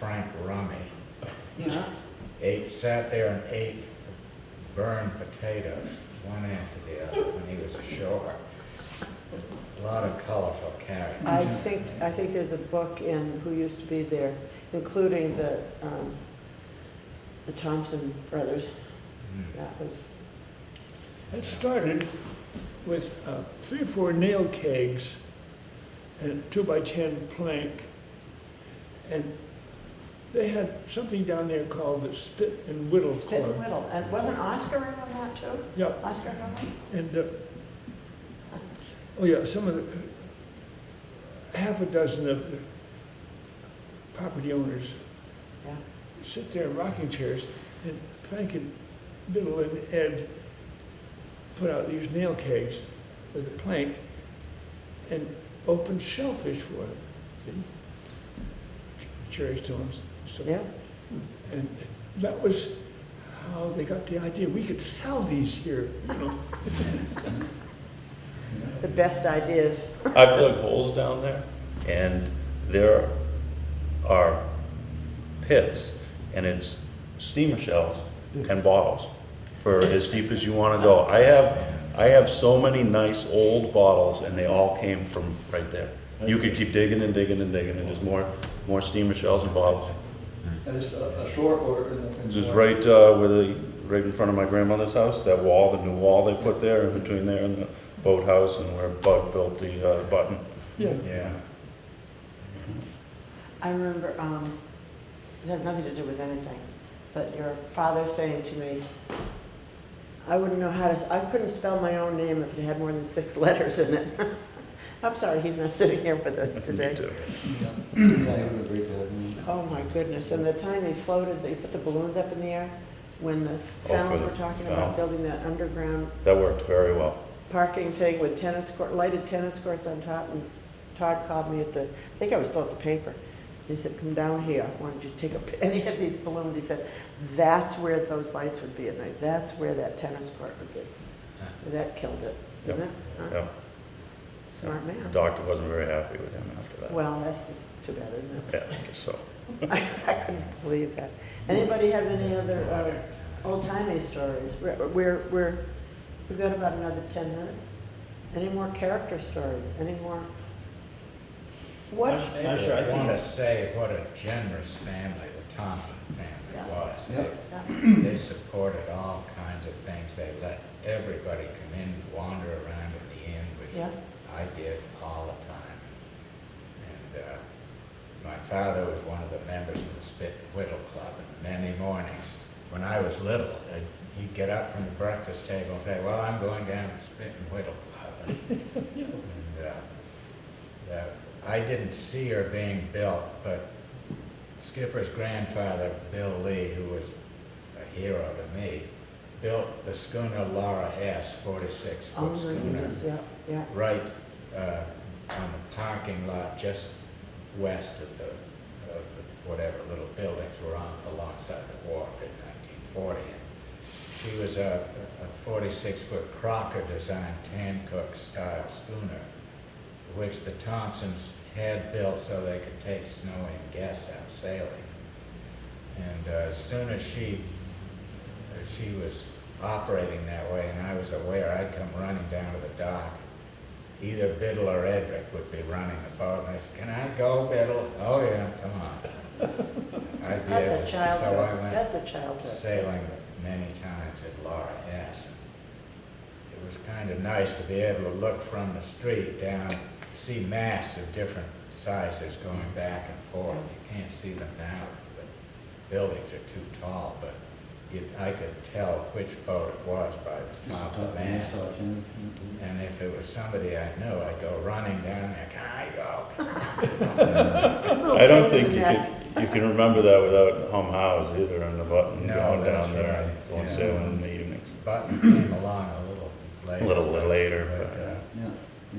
Frank Rummy. Yeah. Sat there and ate burned potatoes, one after the other, when he was ashore. A lot of colorful characters. I think there's a book in Who Used to Be There, including the Thompson brothers. That was, It started with 3 or 4 nail kegs and a 2x10 plank. And they had something down there called the Spit and Whittle Spit and Club. Whittle. And wasn't Oscar in on that too? Yeah, Oscar Hummer? and, oh yeah, some of the, half a dozen of the property owners Yeah. sit there in rocking chairs, and Frank and Biddle and Ed put out these nail kegs with a plank and opened shellfish for them. See? Cherry stones. So, Yeah. and that was how they got the idea. We could sell these here, you know. The best ideas. I've dug holes down there, and there are pits, and it's steamer shells and bottles for as deep as you want to go. I have so many nice old bottles, and they all came from right there. You could keep digging and digging and digging, and there's more steamer shells and bottles. As a short order. Just right right in front of my grandmother's house, that wall, the new wall they put there, in between there and the boathouse, and where Bud built the button. Yeah. Yeah. I remember, it has nothing to do with anything, but your father saying to me, I wouldn't know how to, I couldn't spell my own name if it had more than 6 letters in it. I'm sorry, he's not sitting here with us today. Me too. Yeah, I would agree to that. Oh my goodness, and the time they floated, they put the balloons up in the air, when the Fallons the were talking Fallon. about building that underground That worked very well. parking thing with lighted tennis courts on top, and Todd called me I think I was still at the paper. He said, come down here, why don't you take and he had these balloons, he said, that's where those lights would be at night, that's where that tennis court would be. That killed it, didn't it? Huh? Yeah. Smart The man. doctor wasn't very happy with him after that. Well, that's just too bad, isn't it? Yeah, I guess so. I couldn't believe that. Anybody have any other old-timey stories? We've got about another 10 minutes. Any more character stories? Any more? What's, I'm sure, I think want to that's- say what a generous family the Thompson Yeah. family was. Yep. They supported all kinds of things. They let everybody come in, wander around in the inn, which yeah, I did all the time. And my father was one of the members of the Spit and Whittle Club, and many mornings when I was little, he'd get up from the breakfast table and say, well, I'm going down to the Spit and Whittle Club. And I didn't see her being built, but Skipper's grandfather, Bill Lee, who was a hero to me, built the schooner Laura S., 46-foot oh my schooner, goodness, yeah, yeah. right on the parking lot just west of the whatever little buildings were on alongside the wharf in 1940. And she was a 46-foot Crocker design Tancook style schooner, which the Thompsons had built so they could take snowing guests out sailing. And as soon as she was operating that way, and I was aware, I'd come running down to the dock. Either Biddle or Edric would be running the boat, and I said, can I go, Biddle? Oh yeah, come on. I'd be able That's a to. childhood. So I went That's a childhood. sailing many times at Laura S. It was kind of nice to be able to look from the street down, see masts of different sizes going back and forth. You can't see them now, the buildings are too tall, but I could tell which boat it was by the top of the mast. And if it was somebody I knew, I'd go running down there, can I go? I don't think you can remember that without Hum House either, and the button No, going that's down there right. and going Yeah. sailing in the evenings. Button came along a little later. A little later, but, but,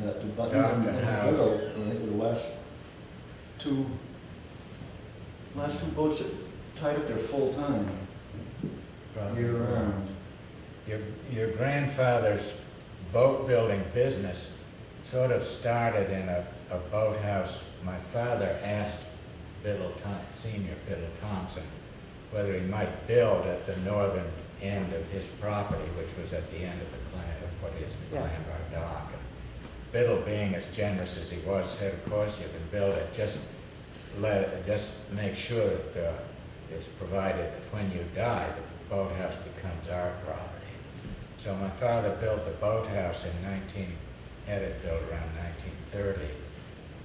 Yeah, the button Dr. and House. Fiddle, I think were the last two boats that tied up there full time, probably year round. Your grandfather's boat building business sort of started in a boathouse. My father asked Biddle Senior Bill Thompson, whether he might build at the northern end of his property, which was at the end of the what is the Yeah. Clanbar Dock. And Biddle, being as generous as he was, said, of course you can build it, just make sure that it's provided that when you die, the boathouse becomes our property. So my father built the boathouse had it built around 1930,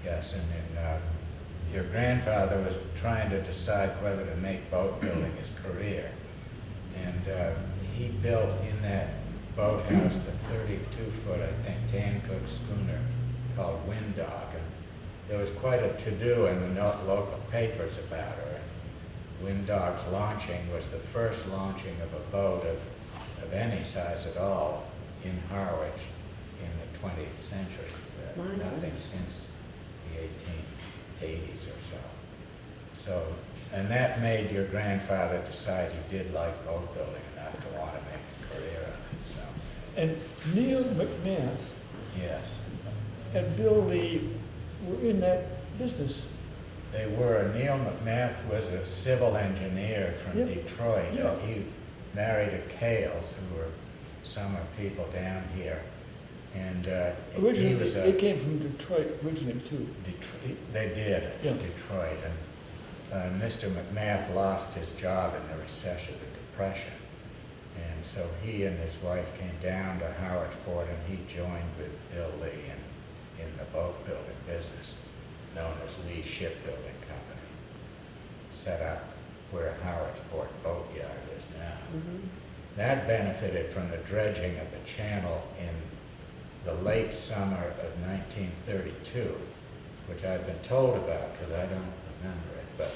yes, and then your grandfather was trying to decide whether to make boat building his career. And he built in that boathouse the 32-foot, I think, tan-cook schooner called Wind Dog. And there was quite a to-do in the local papers about her. And Wind Dog's launching was the first launching of a boat of any size at all in Harwich in the 20th century. My Nothing goodness. since the 1880s or so. So, and that made your grandfather decide he did like boat building enough to want to make a career of it, so, And Neil McMath yes. and Bill Lee were in that business. They were. Neil McMath was a civil engineer from Yep. Detroit. Yeah. He married a Kales, who were summer people down here. And he Originally, was they a came from Detroit originally too. Detroit, they did, Yeah. Detroit. And Mr. McMath lost his job in the recession, the Depression. And so he and his wife came down to Howardsport, and he joined with Bill Lee in the boat building business, known as Lee Shipbuilding Company, set up where Howardsport Boat Yard is now. Mhm. That benefited from the dredging of the channel in the late summer of 1932, which I've been told about because I don't remember it, but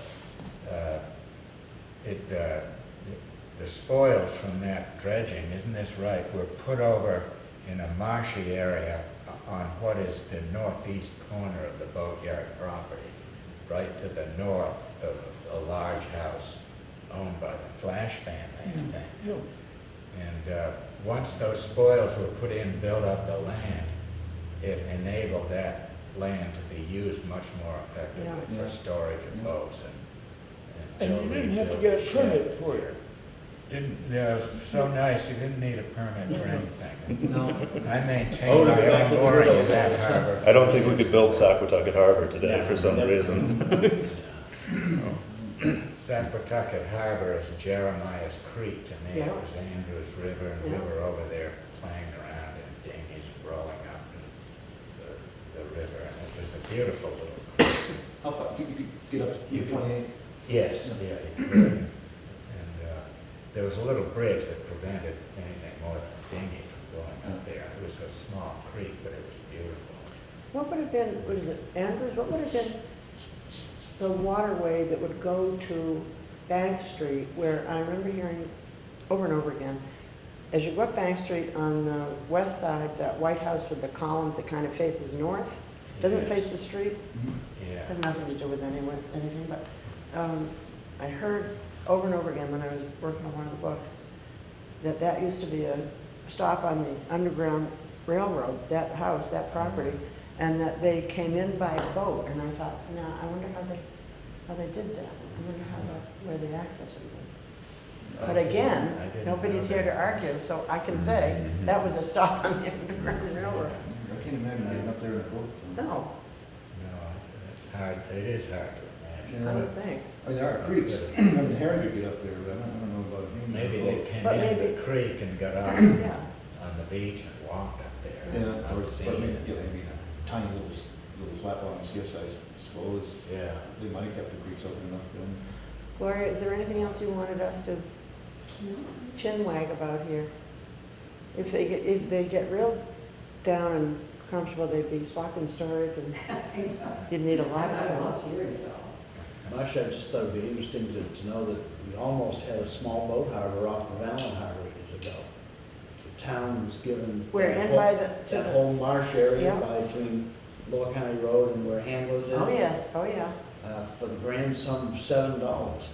the spoils from that dredging, isn't this right, were put over in a marshy area on what is the northeast corner of the boatyard property, right to the north of a large house owned by the Flash family, I think. Yeah. And once those spoils were put in, built up the land, it enabled that land to be used much more effectively Yeah. for storage of boats. And you Bill didn't Lee have to built get a shed permit for it. here. It was so nice, you didn't need a permit for anything. No. I Oh, maintain to my go back own to the mooring river. in that harbor. I don't think we could build Saquatucket Harbor today for some reason. Saquatucket Harbor is Jeremiah's Creek to me. It Yeah. was Andrews River, and Yeah. we were over there playing around in dinghies rolling up the river, and it was a beautiful little creek. How far, you could get up to 28? Yes, yeah, you could. And there was a little bridge that prevented anything more than a dinghy from going up there. It was a small creek, but it was beautiful. What would have been, what is it, Andrews, what would have been the waterway that would go to Bank Street, where I remember hearing over and over again, as you go up Bank Street on the west side, that White House with the columns that kind of faces north, doesn't Yes. face the street, Yeah. has nothing to do with anything, but I heard over and over again when I was working on one of the books, that used to be a stop on the Underground Railroad, that house, that property, and that they came in by boat, and I thought, now, I wonder how they did that. I wonder where the access would be. But again, I didn't nobody's know here to that. argue, so I can say, that was a stop on the Underground Railroad. I can't imagine getting up there in a boat. No, No, it's hard, it is hard to I imagine. would think. I mean, there are creeks. I mean, Harry could get up there, but I don't know about him. Maybe they came But in maybe- the creek and got out Yeah, on the beach and walked up there. Yeah, I or, was but seeing maybe, it. yeah, maybe tiny little flap on skiffs, I suppose. Yeah. They might have kept the creeks open enough then. Gloria, is there anything else you wanted us to chin wag about here? If they get real down and comfortable, they'd be swapping stories and you'd need a lot of them. Actually, I just thought it'd be interesting to know that we almost had a small boat harbor off of Allen Harbor years ago. The town was given. Where, that in whole- by to That the- whole marsh area Yeah. by between Lower County Road and where Handler's is. Oh, yes, oh, yeah. For the grand sum of $7.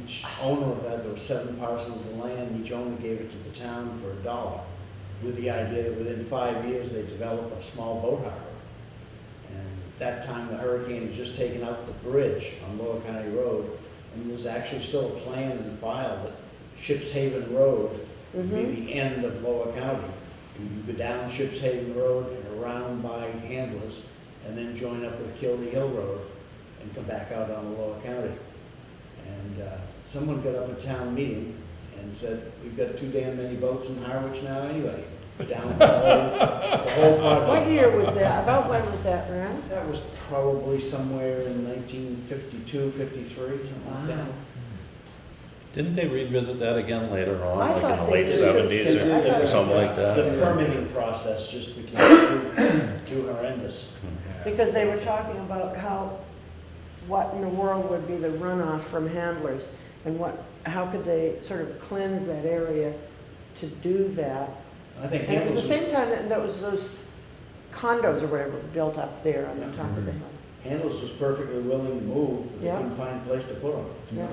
Each owner of that, there were 7 parcels of land, each owner gave it to the town for $1, with the idea that within 5 years, they'd develop a small boat harbor. And that time, the hurricane had just taken out the bridge on Lower County Road, and there was actually still a plan in the file that Ships Haven Road would be Mhm. the end of Lower County. You go down Ships Haven Road and around by Handlers, and then join up with Kilby Hill Road and come back out on Lower County. And someone got up at town meeting and said, we've got too damn many boats in Harwich now anyway, down the whole project. What year was that? About when was that, around? That was probably somewhere in 1952, 53, something like that. Wow. Didn't they revisit that again later on, I like in thought the they late did. seventies I thought or it something like The that? permitting process just became too horrendous. Because they were talking about what in the world would be the runoff from Handlers, and how could they sort of cleanse that area to do that? I think And it was the Handlers same time that those condos or whatever built up there on the top of the hill. was perfectly willing to move, but they Yeah. couldn't find a place to put them. Yeah,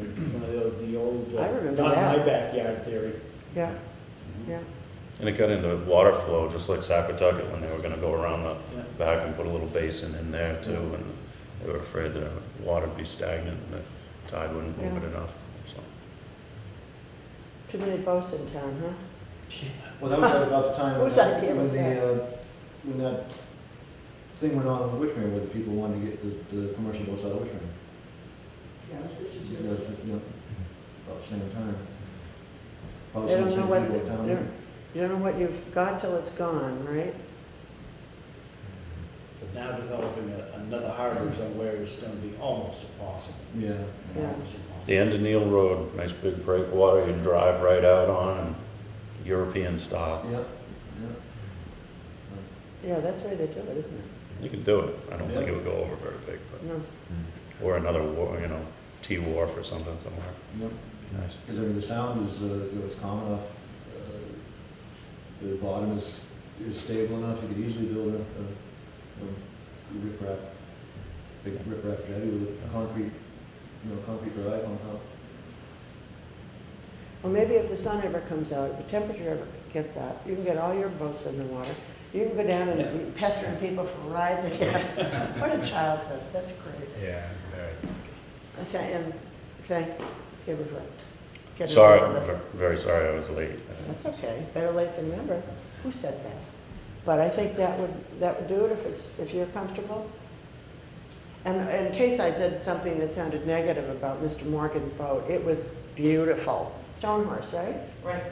One of the old, I remember not that. my backyard theory. yeah, yeah. And it got into water flow, just like Saquatucket, when they were gonna go around the Yeah. back and put a little basin in there too, and they were afraid the water would be stagnant and the tide wouldn't move it Yeah. enough, so. Too many boats in town, huh? Well, that was right about the time Whose idea was when that thing went on in Wychmere, where the people wanted to get the commercial boats out of Wychmere. Yeah. You know, about the same time. Probably They don't some know same what, people down there. you don't know what you've got till it's gone, right? But now developing another harbor somewhere is gonna be almost impossible. Yeah. Yeah. Almost impossible. The end of Neil Road, nice big breakwater, you drive right out on, and European style. Yep, Yeah, that's the way they do it, isn't it? You can do it, I don't think it would go over very big, but, No. or another T-wharf or something somewhere. yep. Nice. Because I mean, the sound is, it's calm enough. The bottom is stable enough, you could easily build a riprap, big riprap jetty with a concrete, concrete drive on top. Well, maybe if the sun ever comes out, if the temperature ever gets up, you can get all your boats in the water. You can go down and be pestering people for rides again. What a childhood, that's great. Yeah, very. And thanks, Skipper, for getting Sorry, involved with us. very sorry I was late. That's okay, better late than never. Who said that? But I think that would do it if you're comfortable. And in case I said something that sounded negative about Mr. Morgan's boat, it was beautiful. Stonehorse, right? Right.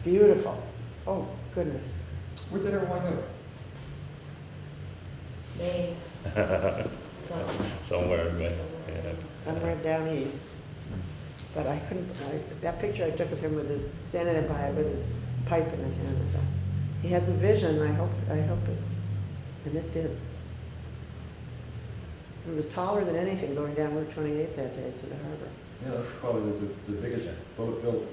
Beautiful. Oh, goodness. Where did everyone go? Maine. Somewhere in there, yeah. Somewhere down east. But I couldn't, that picture I took of him with his, standing there by it with a pipe in his hand. I thought, he has a vision, I hope it, and it did. It was taller than anything going down Route 28 that day to the harbor. Yeah, that's probably the biggest boat built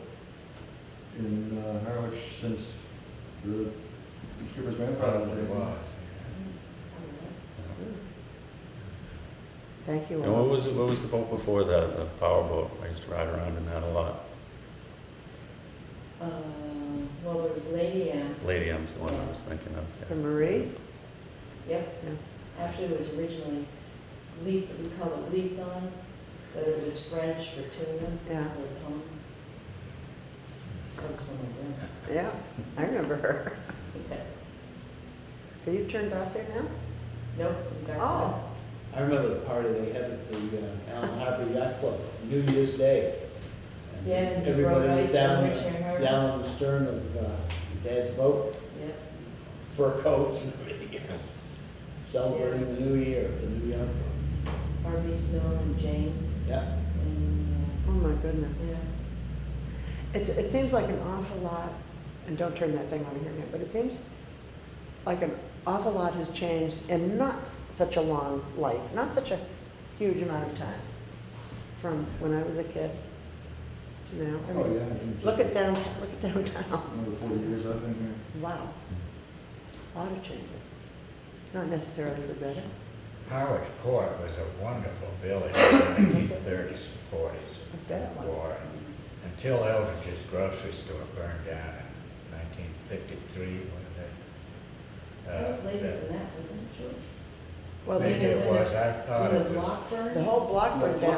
in Harwich since the skipper's grandfather. Probably was. Thank you And what all. was the boat before that, the power boat? I used to ride around in that a lot. Well, there was Lady Anne. Lady M's the one I was thinking of. For yeah. Marie? Yep. Yeah. Actually, it was originally we call it Leithon, but it was French for tuna. Yeah. Or tongue. That was when I Yeah, I remember her. went. Are you turned off there now? Nope, you guys. Oh, I remember the party they had at the Allen Harbor Yacht Club, New Year's Day. And Yeah, and you everybody broke was ice down, from Wychmere Harbor. down on the stern of Dad's boat, Yep. fur coats and everything else, celebrating the new year at the new yacht club. Harvey Snow and Jane. Yeah. And, oh my goodness. yeah. It seems like an awful lot, and don't turn that thing on here again, but it seems like an awful lot has changed in not such a long life, not such a huge amount of time, from when I was a kid to now. I Oh, mean, yeah. look at downtown. Another 40 years I've been here. Wow. A lot of changes. Not necessarily for better. Harwich Port was a wonderful village in the 1930s and 40s. I bet it was. War. Until Eldridge's grocery store burned down in 1953, That was later than that, wasn't it, George? Well, maybe the it was, I thought When it the was. block burned? whole block went down.